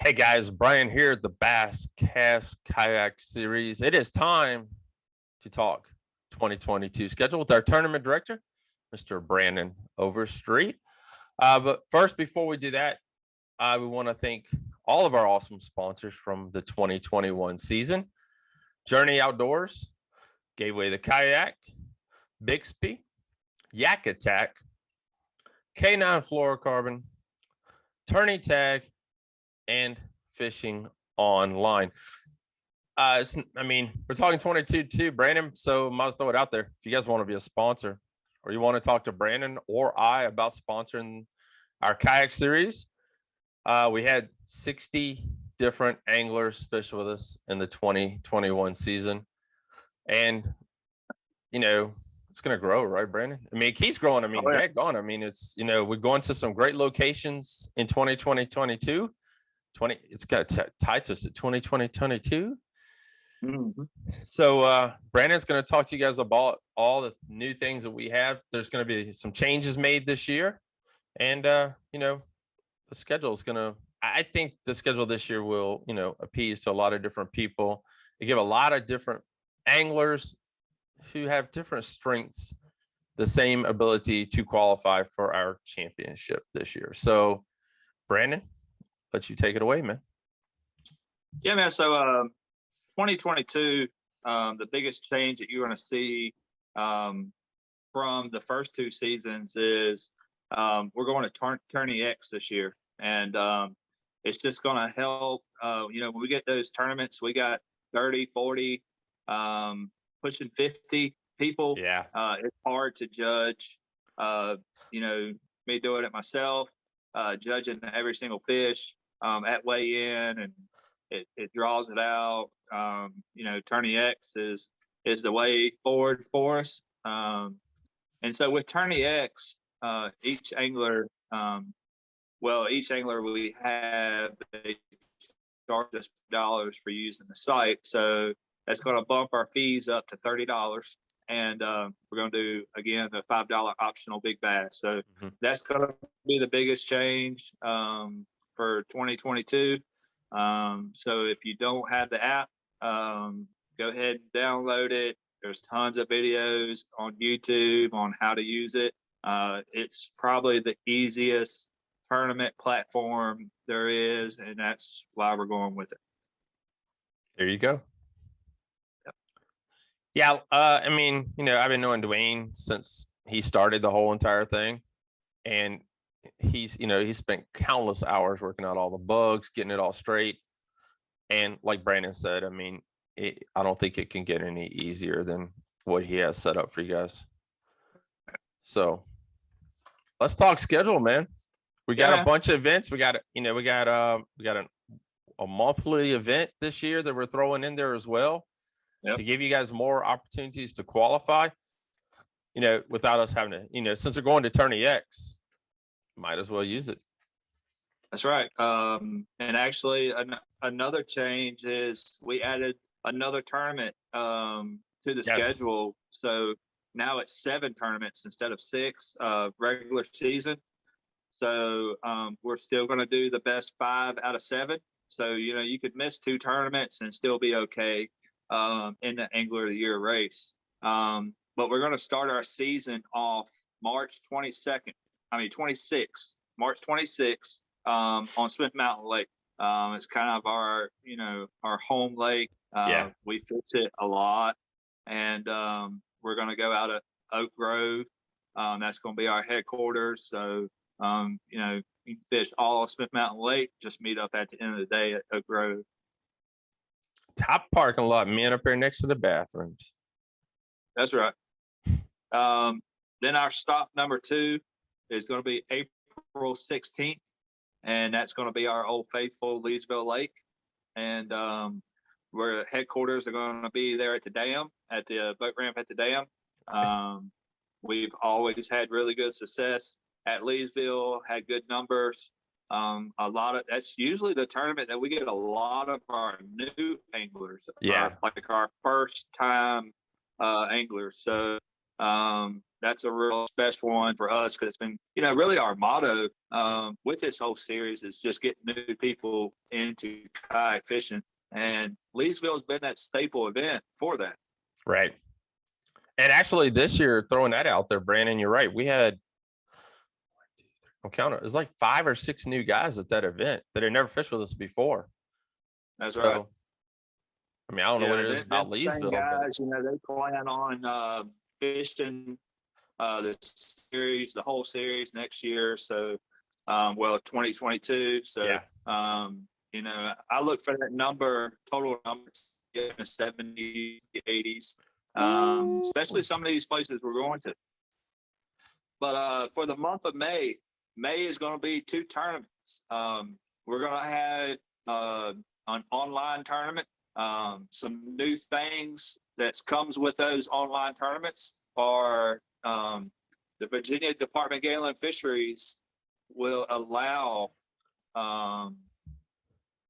Hey guys, Brian here at the Bass Cast Kayak series. It is time to talk 2022 schedule with our tournament director, Mr. Brandon Overstreet. But first, before we do that, we want to thank all of our awesome sponsors from the 2021 season: Journey Outdoors, Gateway the Kayak, Bixby, Yak Attack, K9 Fluorocarbon, Tourney Tag, and Fishing Online. We're talking 22 too, Brandon. So might as well throw it out there. If you guys want to be a sponsor, or you want to talk to Brandon or I about sponsoring our kayak series, we had 60 different anglers fish with us in the 2021 season, and it's going to grow, right, Brandon? I mean, it keeps growing. I mean, daggone. I mean, it's we're going to some great locations in 2022. It's got tied to us at 2022. Mm-hmm. So Brandon's going to talk to you guys about all the new things that we have. There's going to be some changes made this year, and the schedule is going to. I think the schedule this year will appease to a lot of different people. They give a lot of different anglers who have different strengths the same ability to qualify for our championship this year. So, Brandon, let you take it away, man. Yeah, man. So 2022, the biggest change that you're going to see from the first two seasons is we're going to Tourney X this year. And it's just going to help, when we get those tournaments, we got 30, 40, pushing 50 people. Yeah. It's hard to judge, me doing it myself, judging every single fish at weigh-in, and it draws it out. Tourney X is the way forward for us. And so with Tourney X, each angler we have, they charge us $dollars for using the site. So that's going to bump our fees up to $30. And we're going to do, again, the $5 optional big bass. So that's going to be the biggest change for 2022. So if you don't have the app, go ahead and download it. There's tons of videos on YouTube on how to use it. It's probably the easiest tournament platform there is, and that's why we're going with it. There you go. Yeah, I've been knowing Dwayne since he started the whole entire thing, and he's spent countless hours working out all the bugs, getting it all straight. And like Brandon said, I mean, I don't think it can get any easier than what he has set up for you guys. So let's talk schedule, man. We got a bunch of events. We got a monthly event this year that we're throwing in there as well. Yep. To give you guys more opportunities to qualify, without us having to, since we're going to Tourney X, might as well use it. That's right. And actually, another change is we added another tournament to the schedule. So now it's 7 tournaments instead of 6 regular season. So we're still going to do the best 5 out of 7. So, you could miss 2 tournaments and still be okay in the Angler of the Year race. But we're going to start our season off March 26th, March 26th on Smith Mountain Lake. It's kind of our home lake. We fish it a lot, and we're going to go out at Oak Grove. That's going to be our headquarters. So, you can fish all of Smith Mountain Lake, just meet up at the end of the day at Oak Grove. Top parking lot, man, up there next to the bathrooms. That's right. Then our stop number 2 is going to be April 16th, and that's going to be our Old Faithful Leesville Lake. And where headquarters are going to be there at the dam, at the boat ramp at the dam. We've always had really good success at Leesville, had good numbers. That's usually the tournament that we get a lot of our new anglers. Like our first time anglers. So that's a real special one for us because it's been, really our motto with this whole series is just getting new people into kayak fishing. And Leesville's been that staple event for that. Right. And actually this year, throwing that out there, Brandon, you're right. We had, I'm counting, it was like 5 or 6 new guys at that event that had never fished with us before. That's right. I mean, I don't know what it is about Leesville. Guys, they plan on fishing the series, the whole series next year. So, 2022. So, yeah. I look for that total number in the 70s, the 80s, especially some of these places we're going to. But for the month of May is going to be 2 tournaments. We're going to have an online tournament. Some new things that comes with those online tournaments are the Virginia Department of Game and Fisheries will allow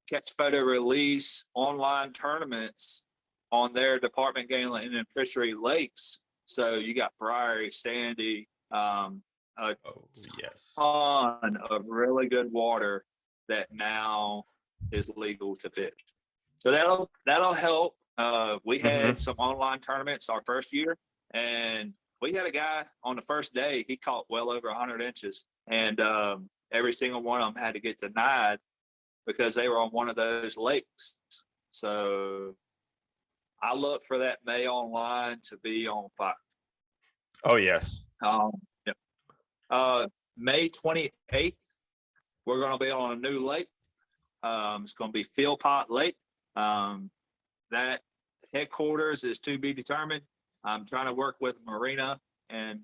catch, photo, release online tournaments on their Department of Game and Fishery lakes. So you got Prairie, Sandy, yes, ton of really good water that now is legal to fish. So that'll help. We had some online tournaments our first year, and we had a guy on the first day, he caught well over 100 inches, and every single one of them had to get denied because they were on one of those lakes. So I look for that May online to be on fire. Oh, yes. May 28th, we're going to be on a new lake. It's going to be Philpott Lake. That headquarters is to be determined. I'm trying to work with Marina and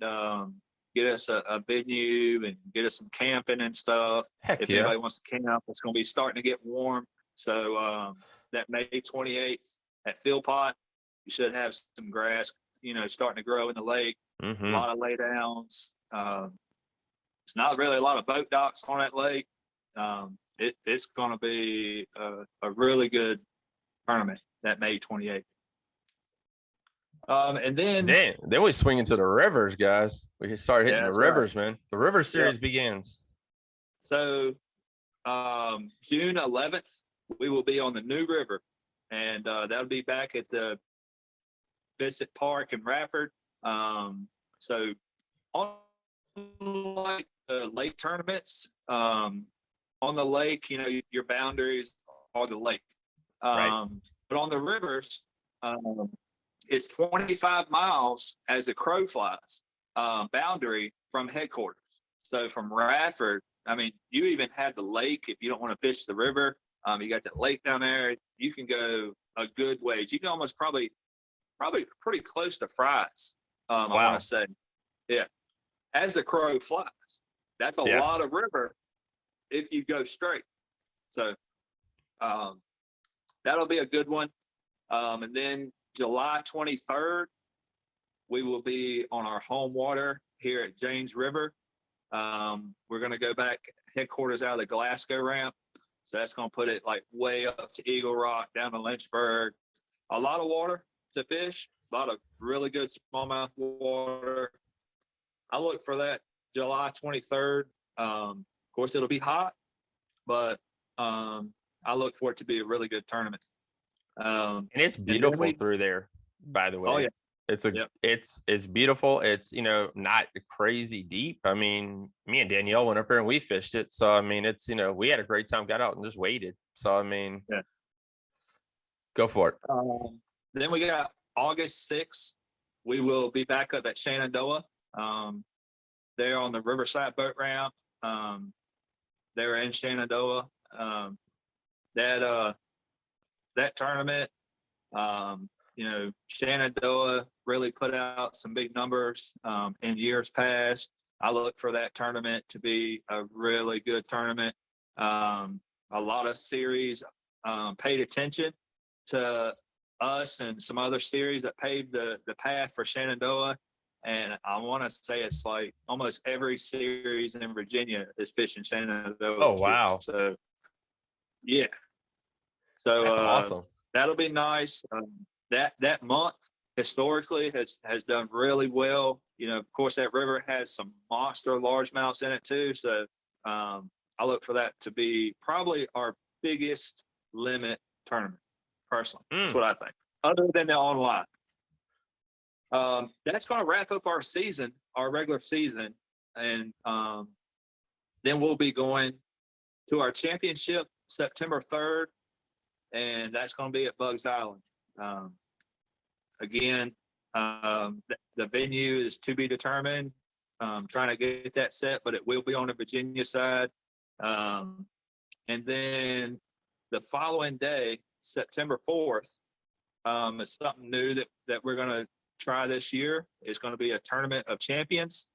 get us a venue and get us some camping and stuff. Heck if yeah. anybody wants to camp, it's going to be starting to get warm. So that May 28th at Philpott, you should have some grass, starting to grow in the lake. A lot of lay downs. It's not really a lot of boat docks on that lake. It's going to be a really good tournament that May 28th. And then we swing into the rivers, guys. We can start hitting the rivers, right. man. The river series begins. So June 11th, we will be on the New River, and that'll be back at the Bissett Park in Rafford. So on like the lake tournaments, on the lake, your boundaries are the lake. Right. But on the rivers, it's 25 miles as the crow flies, boundary from headquarters. So from Rafford, you even have the lake. If you don't want to fish the river, you got that lake down there. You can go a good ways. You can almost probably pretty close to Fry's. Wow. I want to say, yeah, as the crow flies. That's a lot of river if you go straight. So that'll be a good one. And then July 23rd, we will be on our home water here at James River. We're going to go back headquarters out of the Glasgow ramp. So that's going to put it like way up to Eagle Rock, down to Lynchburg. A lot of water to fish, a lot of really good smallmouth water. I look for that July 23rd. Of course, it'll be hot, but I look for it to be a really good tournament. And it's beautiful through there, by the way. Oh yeah. It's beautiful. It's, not crazy deep. Me and Danielle went up there and we fished it. So, it's, we had a great time, got out and just waited. So, yeah. Go for it. Then we got August 6th. We will be back up at Shenandoah. They're on the Riverside boat ramp. They're in Shenandoah. That tournament, Shenandoah really put out some big numbers in years past. I look for that tournament to be a really good tournament. A lot of series paid attention to us and some other series that paved the path for Shenandoah. And I want to say it's like almost every series in Virginia is fishing Shenandoah. Oh, wow. So, yeah. So that's awesome. That'll be nice. That month, historically has done really well. You know, of course, that river has some monster largemouths in it too. So I look for that to be probably our biggest limit tournament. Personally, that's what I think. Other than the online, that's going to wrap up our season, our regular season, and then we'll be going to our championship September 3rd, and that's going to be at Bugs Island. Again, the venue is to be determined. Trying to get that set, but it will be on the Virginia side. And then the following day, September 4th, is something new that we're going to try this year. It's going to be a tournament of champions.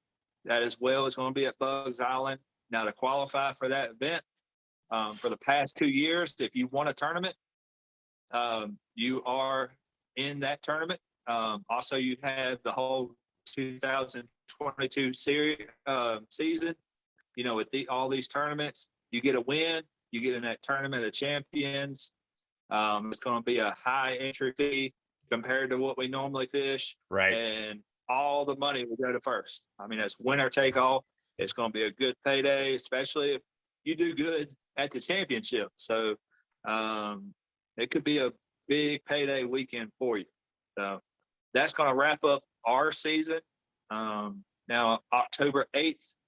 That as well is going to be at Bugs Island. Now, to qualify for that event, for the past 2 years, if you won a tournament, you are in that tournament. Also, you have the whole 2022 season. You know, with all these tournaments, you get a win, you get in that tournament of champions. It's going to be a high entry fee compared to what we normally fish. Right. And all the money will go to first. I mean, it's winner take all. It's going to be a good payday, especially if you do good at the championship. So it could be a big payday weekend for you. So that's going to wrap up our season. Now, October 8th,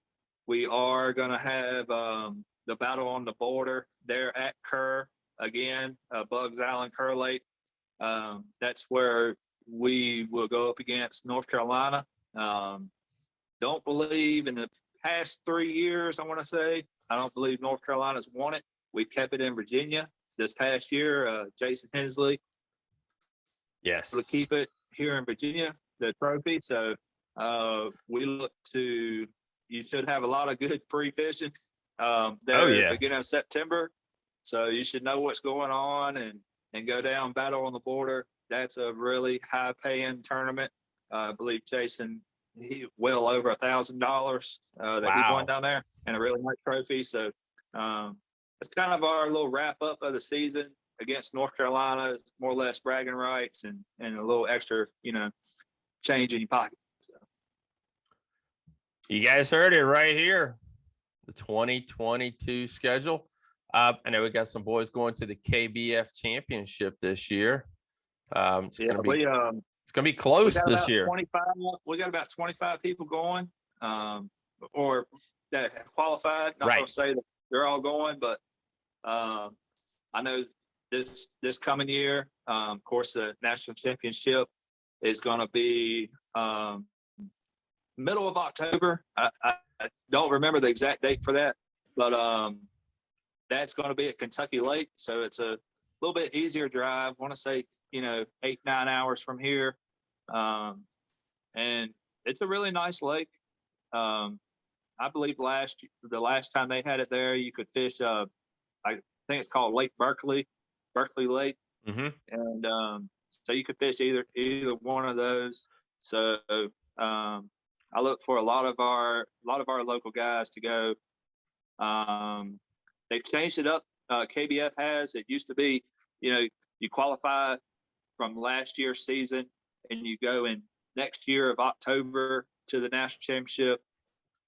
we are going to have the Battle on the Border there at Kerr. Again, Bugs Island, Kerr Lake. That's where we will go up against North Carolina. Don't believe in the past 3 years, I want to say, I don't believe North Carolina's won it. We kept it in Virginia this past year. Jason Hensley. Yes. To keep it here in Virginia, the trophy. So we look to, you should have a lot of good free fishing there beginning of September. So you should know what's going on and go down Battle on the Border. That's a really high paying tournament. I believe Jason, he well over $1,000 that he won down there, and a really nice trophy. So it's kind of our little wrap up of the season against North Carolina. It's more or less bragging rights and a little extra, you know, change in your pocket. So. You guys heard it right here. The 2022 schedule. I know we got some boys going to the KBF championship this year. It's gonna be close this year. We got about 25 people going, or that have qualified. Not gonna say that they're all going, but I know this coming year, of course, the national championship is going to be middle of October. I don't remember the exact date for that, but that's going to be at Kentucky Lake. So it's a little bit easier drive. I want to say, 8-9 hours from here. And it's a really nice lake. I believe the last time they had it there, you could fish, I think it's called Lake Berkeley Lake. Mm-hmm. And so you could fish either one of those. So I look for a lot of our local guys to go. They've changed it up. KBF has. It used to be, you qualify from last year's season and you go in next year of October to the national championship.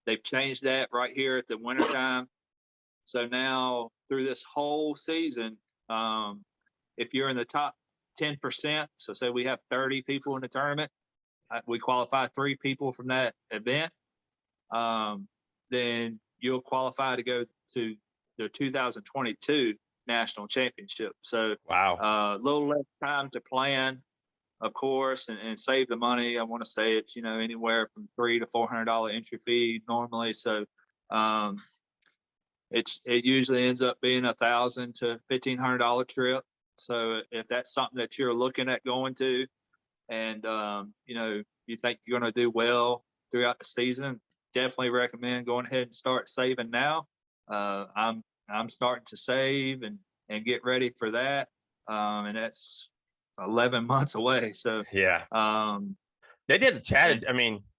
They've changed that right here at the wintertime. So now through this whole season, if you're in the top 10%, so say we have 30 people in the tournament, we qualify 3 people from that event, then you'll qualify to go to the 2022 national championship. So a little less time to plan, of course, and save the money. I want to say it's, anywhere from $300 to $400 entry fee normally. So it usually ends up being $1,000 to $1,500 trip. So if that's something that you're looking at going to, and you think you're going to do well throughout the season, definitely recommend going ahead and start saving now. I'm starting to save and get ready for that, and that's 11 months away. So they did. Chad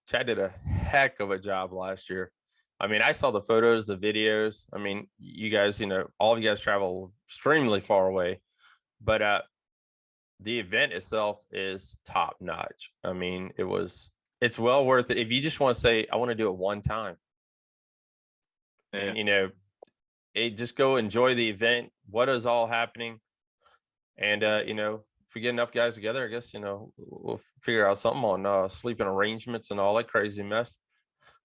did a heck of a job last year. I mean, I saw the photos, the videos. I mean, you guys, all of you guys travel extremely far away, but the event itself is top notch. I mean, it's well worth it if you just want to say, I want to do it one time. Yeah. And just go enjoy the event, what is all happening. And if we get enough guys together, I guess we'll figure out something on sleeping arrangements and all that crazy mess.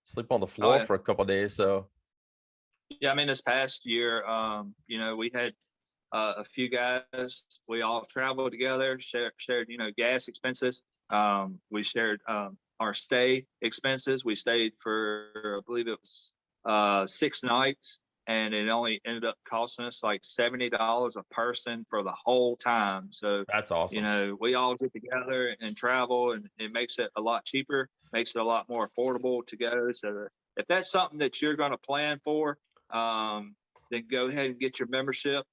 Sleep on the Oh, floor yeah. for a couple of days. So Yeah, I mean, this past year, we had a few guys. We all traveled together, shared gas expenses. We shared our stay expenses. We stayed for, I believe it was 6 nights, and it only ended up costing us like $70 a person for the whole time. So, that's awesome. we all get together and travel, and it makes it a lot cheaper, makes it a lot more affordable to go. So, if that's something that you're going to plan for, then go ahead and get your membership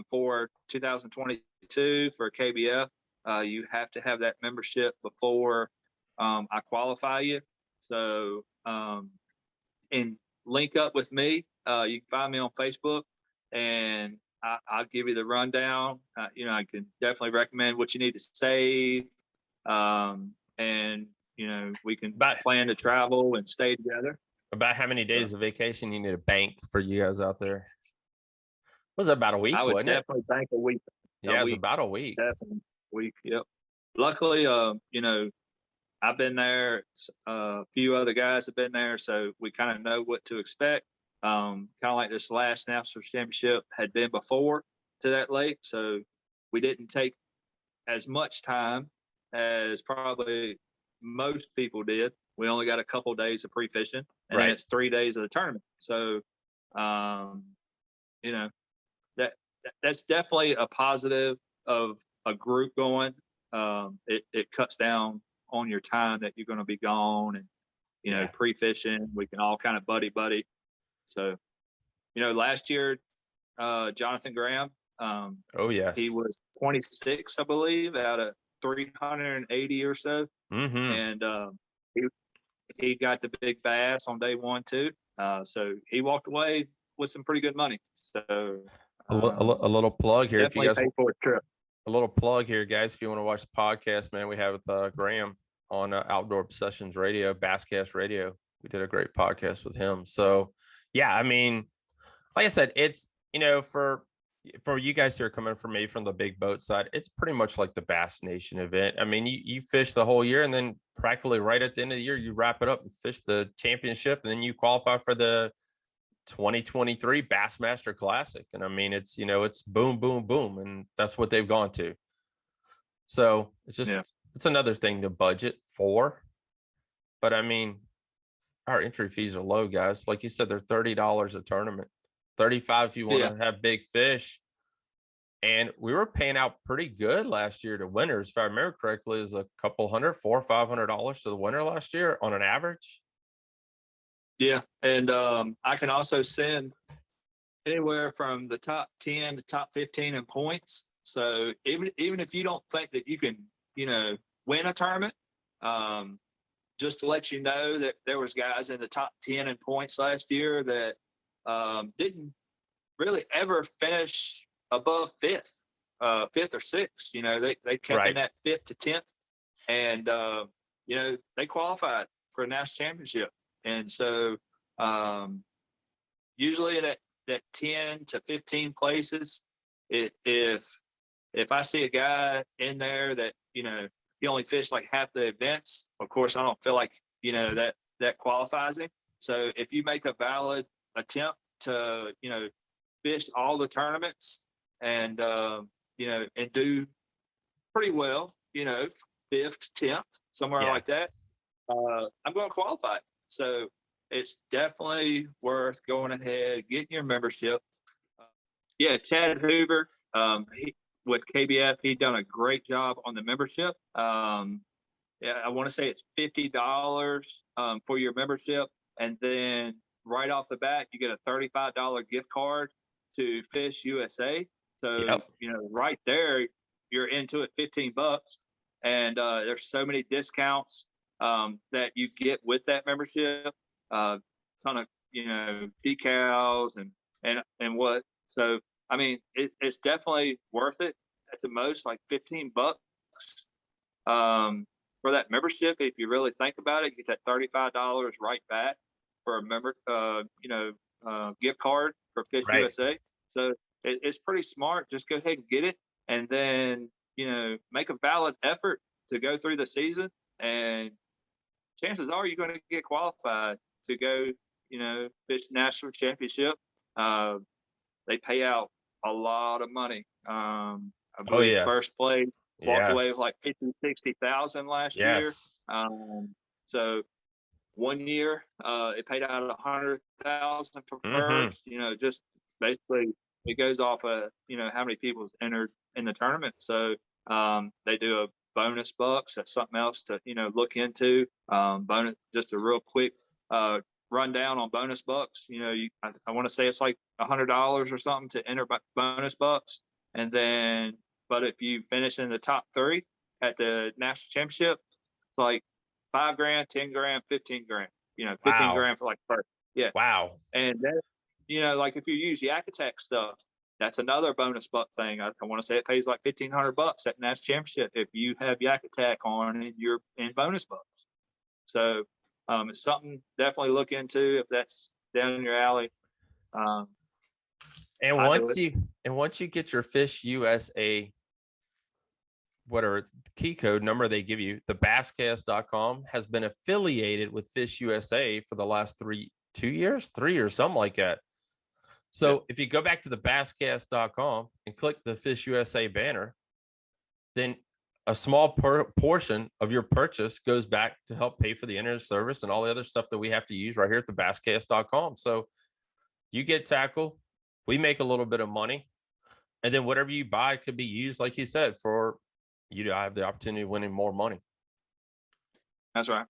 for 2022 for KBF. You have to have that membership before I qualify you. So, and link up with me. You can find me on Facebook, and I'll give you the rundown. I can definitely recommend what you need to save, and we can plan to travel and stay together. About how many days of vacation you need to bank for you guys out there? Was it about a week? I would wasn't definitely bank a week. Yeah, it was about a week. Definitely a week. Yep. Luckily, I've been there. A few other guys have been there, so we kind of know what to expect. Kind of like this last National Championship had been before to that lake, so we didn't take as much time as probably most people did. We only got a couple of days of pre-fishing, and then it's 3 days of the tournament. So, that's definitely a positive of a group going. It cuts down on your time that you're going to be gone, and pre-fishing, we can all kind of buddy. So, last year, Jonathan Graham, oh yes, he was 26, I believe, out of 380 or so, and he got the big bass on day 1 too. So he walked away with some pretty good money. So a little plug here, if you guys pay for a trip. A little plug here, guys. If you want to watch the podcast, man, we have with Graham on Outdoor Obsessions Radio, Bass Cast Radio. We did a great podcast with him. So, yeah, I mean, like I said, it's for you guys who are coming from me from the big boat side, it's pretty much like the Bass Nation event. I mean, you fish the whole year, and then practically right at the end of the year, you wrap it up and fish the championship, and then you qualify for the 2023 Bassmaster Classic. And I mean, it's boom, boom, boom, and that's what they've gone to. So it's just it's another thing to budget for. But I mean, our entry fees are low, guys. Like you said, they're $30 a tournament, $35 if you want to have big fish. And we were paying out pretty good last year to winners. If I remember correctly, is a couple hundred, $400 or $500 to the winner last year on an average. Yeah, and I can also send anywhere from the top 10 to top 15 in points. So even if you don't think that you can, win a tournament, just to let you know that there was guys in the top 10 in points last year that didn't really ever finish above fifth or sixth. They kept in that 5th to 10th, and they qualified for a national championship. And so usually in that 10 to 15 places, if I see a guy in there that, he only fished like half the events, of course, I don't feel like, that qualifies him. So if you make a valid attempt to, fish all the tournaments and, and do pretty well, 5th, 10th, somewhere like that, I'm going to qualify. So it's definitely worth going ahead, getting your membership. Chad Hoover, with KBF, he's done a great job on the membership. I want to say it's $50 for your membership, and then right off the bat, you get a $35 gift card to Fish USA. So right there, you're into it, $15, and there's so many discounts that you get with that membership. Ton of decals and what. So I mean, it's definitely worth it. at the most like $15 for that membership. If you really think about it, you get that $35 right back for a member, gift card for Fish Right. USA. So it's pretty smart. Just go ahead and get it, and then make a valid effort to go through the season, and chances are you're going to get qualified to go, fish national championship. They pay out a lot of money. I Oh, believe yes. first place walked away with Yes. like 50, 60,000 last year. Yes. So 1 year, it paid out 100,000 for Mm-hmm. first. Just basically it goes off of how many people's entered in the tournament. So they do a bonus bucks. That's something else to look into. Bonus, just a real quick rundown on bonus bucks. I want to say it's like $100 or something to enter bonus bucks, and then but if you finish in the top 3 at the national championship, it's like $5 grand, 10 grand, 15 grand. 15 Wow. grand for like first. Yeah. Wow. And then, like if you use Yak Attack stuff, that's another bonus buck thing. I want to say it pays like $1,500 at national championship if you have Yak Attack on and you're in bonus bucks. So it's something definitely look into if that's down your alley. And I do once you get your Fish USA, whatever key code number they give you, the basscast.com has been affiliated with Fish USA for the last 3 years, something like that. So if you go back to the basscast.com and click the Fish USA banner, then a small portion of your purchase goes back to help pay for the internet service and all the other stuff that we have to use right here at the basscast.com. So you get tackle, we make a little bit of money, and then whatever you buy could be used, like you said, for you to have the opportunity of winning more money. That's right.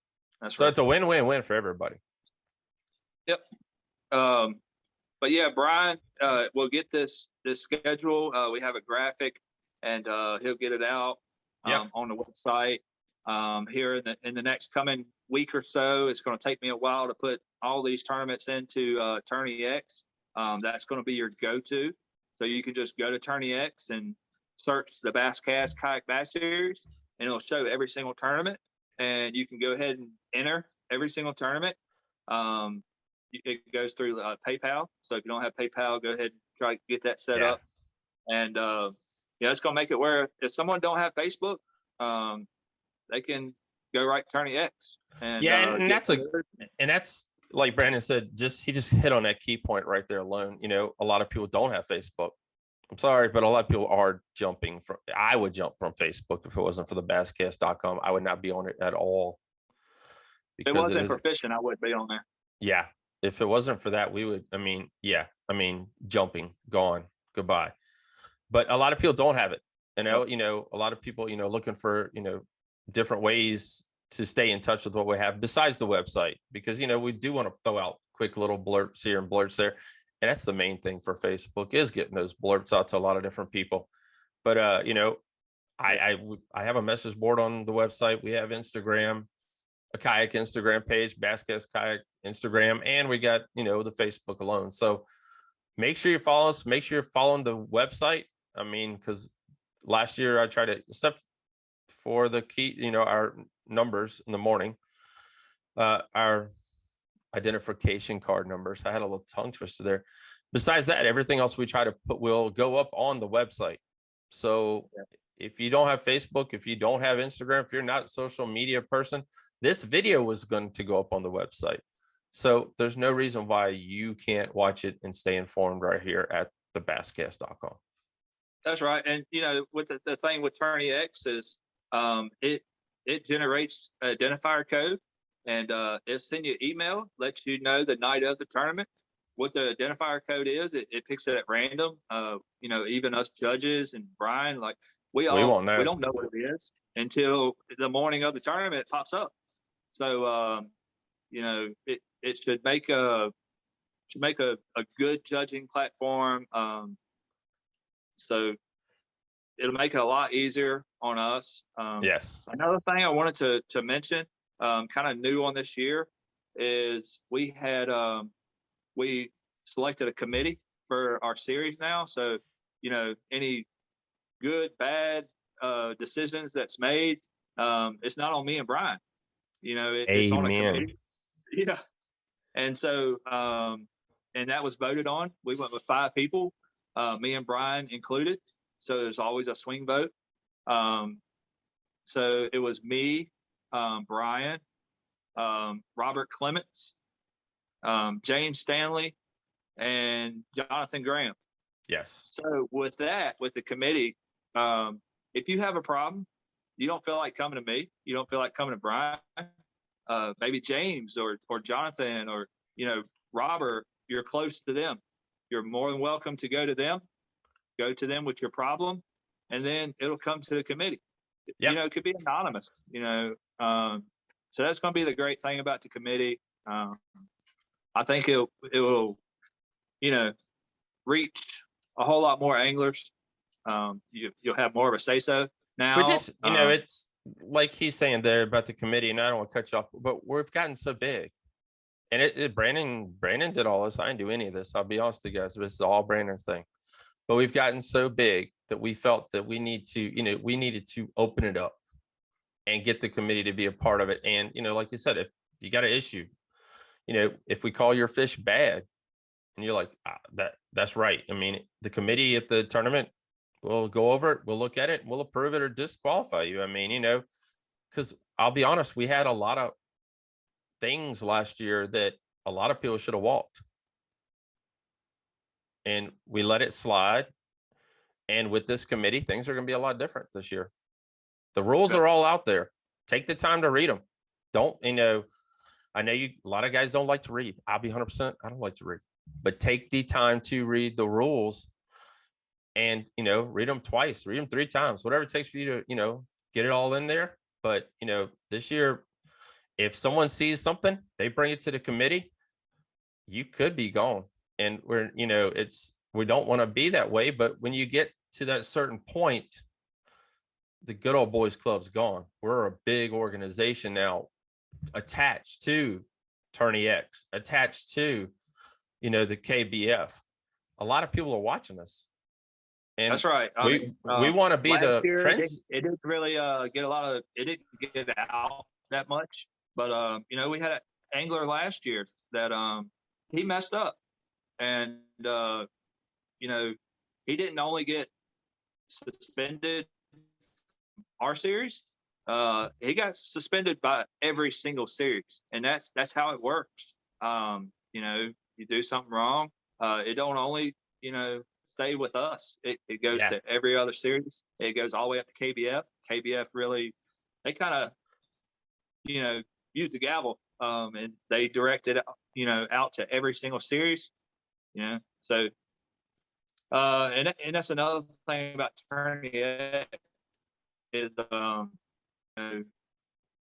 So it's a win-win-win for everybody. Yep. But yeah, Brian, we'll get this schedule. We have a graphic, and he'll get it out on the website here in the next coming week or so. It's going to take me a while to put all these tournaments into Tourney X. That's going to be your go-to. So you can just go to Tourney X and search the Bass Cast Kayak Bass Series, and it'll show every single tournament. And you can go ahead and enter every single tournament. It goes through PayPal. So if you don't have PayPal, go ahead and try to get that set up. And it's going to make it where if someone don't have Facebook, they can go right to Tourney X. And that's like Brandon said, he just hit on that key point right there alone. A lot of people don't have Facebook. I'm sorry, but a lot of people are jumping from. I would jump from Facebook if it wasn't for the basscast.com. I would not be on it at all. If it wasn't for fishing, I wouldn't be on there. Yeah. If it wasn't for that, we would, jumping, gone, goodbye. But a lot of people don't have it. A lot of people, looking for, different ways to stay in touch with what we have besides the website, because, we do want to throw out quick little blurts here and blurts there. And that's the main thing for Facebook, is getting those blurts out to a lot of different people. But, I have a message board on the website. We have Instagram, a kayak Instagram page, Bass Cast Kayak Instagram, and we got, the Facebook alone. So make sure you follow us. Make sure you're following the website. Because last year I tried to, except for the key, our numbers in the morning, our identification card numbers, I had a little tongue twister there. Besides that, everything else we try to put will go up on the website. So if you don't have Facebook, if you don't have Instagram, if you're not a social media person, this video was going to go up on the website. So there's no reason why you can't watch it and stay informed right here at the basscast.com. That's right. And, with the thing with Tourney X is it generates an identifier code, and it'll send you an email, lets you know the night of the tournament. What the identifier code is, it picks it at random. Even us judges and Brian, like we don't know what it is until the morning of the tournament, it pops up. So, it should make a good judging platform. So it'll make it a lot easier on us. Yes. Another thing I wanted to mention, kind of new on this year, is we selected a committee for our series now. So, any good, bad decisions that's made, it's not on me and Brian. It's on a Amen. committee. Yeah. And so, and that was voted on. We went with 5 people, me and Brian included. So there's always a swing vote. So it was me, Brian, Robert Clements, James Stanley, and Jonathan Graham. Yes. So with the committee, if you have a problem, you don't feel like coming to me, you don't feel like coming to Brian, maybe James or Jonathan or, Robert, you're close to them. You're more than welcome to go to them with your problem, and then it'll come to the committee. Yep. It could be anonymous, so that's going to be the great thing about the committee. I think it will, reach a whole lot more anglers. You'll have more of a say-so now. But just, it's like he's saying there about the committee, and I don't want to cut you off, but we've gotten so big. And Brandon did all this. I didn't do any of this. I'll be honest with you guys. This is all Brandon's thing. But we've gotten so big that we felt that we needed to open it up and get the committee to be a part of it. And, like you said, if you got an issue, if we call your fish bad and you're like, that's right. I mean, the committee at the tournament will go over it. We'll look at it. We'll approve it or disqualify you. I mean, because I'll be honest, we had a lot of things last year that a lot of people should have walked. And we let it slide. And with this committee, things are going to be a lot different this year. The rules are all out there. Take the time to read them. Don't, I know a lot of guys don't like to read. I'll be 100%. I don't like to read, but take the time to read the rules and, read them twice, read them 3 times, whatever it takes for you to, get it all in there. But, this year, if someone sees something, they bring it to the committee, you could be gone. And we don't want to be that way. But when you get to that certain point, the good old boys club's gone. We're a big organization now, attached to Tourney X, attached to, the KBF. A lot of people are watching us. And that's right. We want to be the trends. It didn't really it didn't get out that much. But, we had an angler last year that he messed up. And, he didn't only get suspended our series. He got suspended by every single series. And that's how it works. You do something wrong. It don't only, stay with us. It goes to every other series. It goes all the way up to KBF. KBF really, they kind of, use the gavel, and they direct it, out to every single series, so, and that's another thing about Tourney is,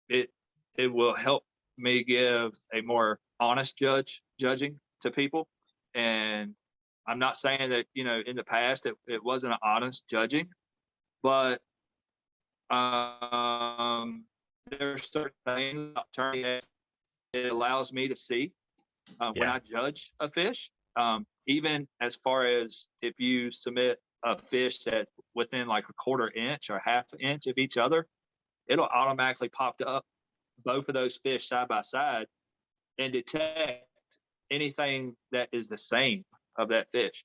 it will help me give a more honest judging to people. And I'm not saying that, in the past it wasn't an honest judging, but, there's certain things about Tourney it allows me to see when I judge a fish, even as far as if you submit a fish that within like a 1/4 inch or 1/2 inch of each other, it'll automatically pop up both of those fish side by side and detect anything that is the same of that fish.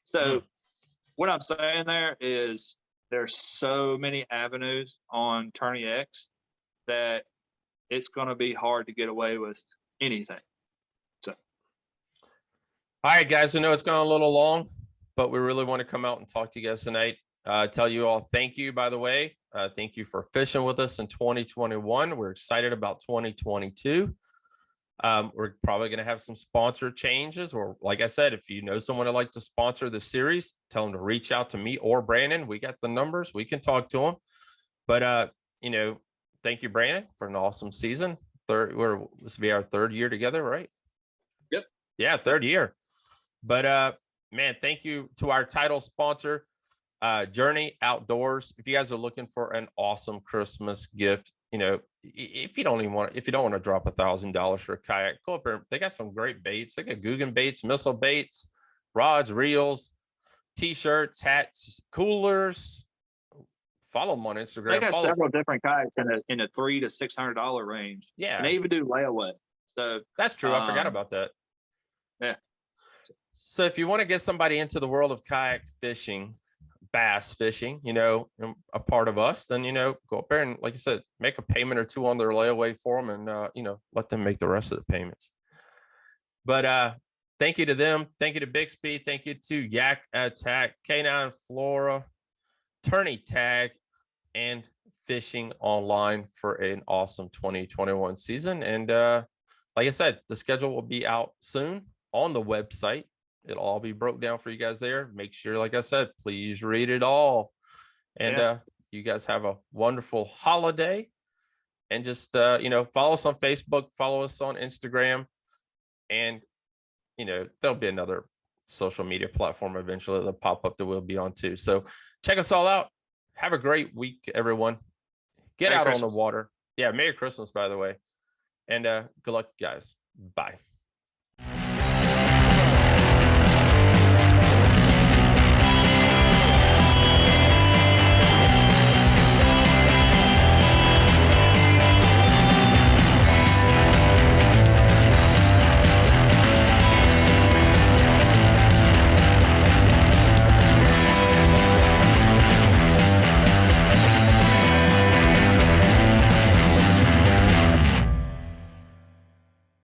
So what I'm saying there is there's so many avenues on Tourney X that it's going to be hard to get away with anything. So, all right, guys, I know it's gone a little long, but we really want to come out and talk to you guys tonight. Tell you all thank you, by the way. Thank you for fishing with us in 2021. We're excited about 2022. We're probably going to have some sponsor changes, or like I said, if you know someone would like to sponsor the series, tell them to reach out to me or Brandon. We got the numbers. We can talk to them. But, thank you, Brandon, for an awesome season. This will be our 3rd year together, right? Yep. Yeah, 3rd year. But man, thank you to our title sponsor, Journey Outdoors. If you guys are looking for an awesome Christmas gift, if you don't want to drop $1,000 for a kayak, go up there. They got some great baits. They got Guggen baits, missile baits, rods, reels, t-shirts, hats, coolers, follow them on They Instagram. got Follow. several different kayaks in a $300 to $600 range. Yeah, And they even do layaway. So that's true. I forgot about that. yeah. So if you want to get somebody into the world of kayak fishing, bass fishing, you know, a part of us, then, you know, go up there and, like you said, make a payment or two on their layaway for them, and you know, let them make the rest of the payments. But thank you to them. Thank you to Bixby. Thank you to Yak Attack, K9 Flora, Tourney Tag, and Fishing Online for an awesome 2021 season. And like I said, the schedule will be out soon on the website. It'll all be broke down for you guys there. Make sure, like I said, please read it all. And you guys have a wonderful holiday. And just, you know, follow us on Facebook, follow us on Instagram. And, you know, there'll be another social media platform eventually that'll pop up that we'll be on too. So check us all out. Have a great week, everyone. Get Merry out Christmas. on the water. Yeah, Merry Christmas, by the way. And good luck, guys. Bye.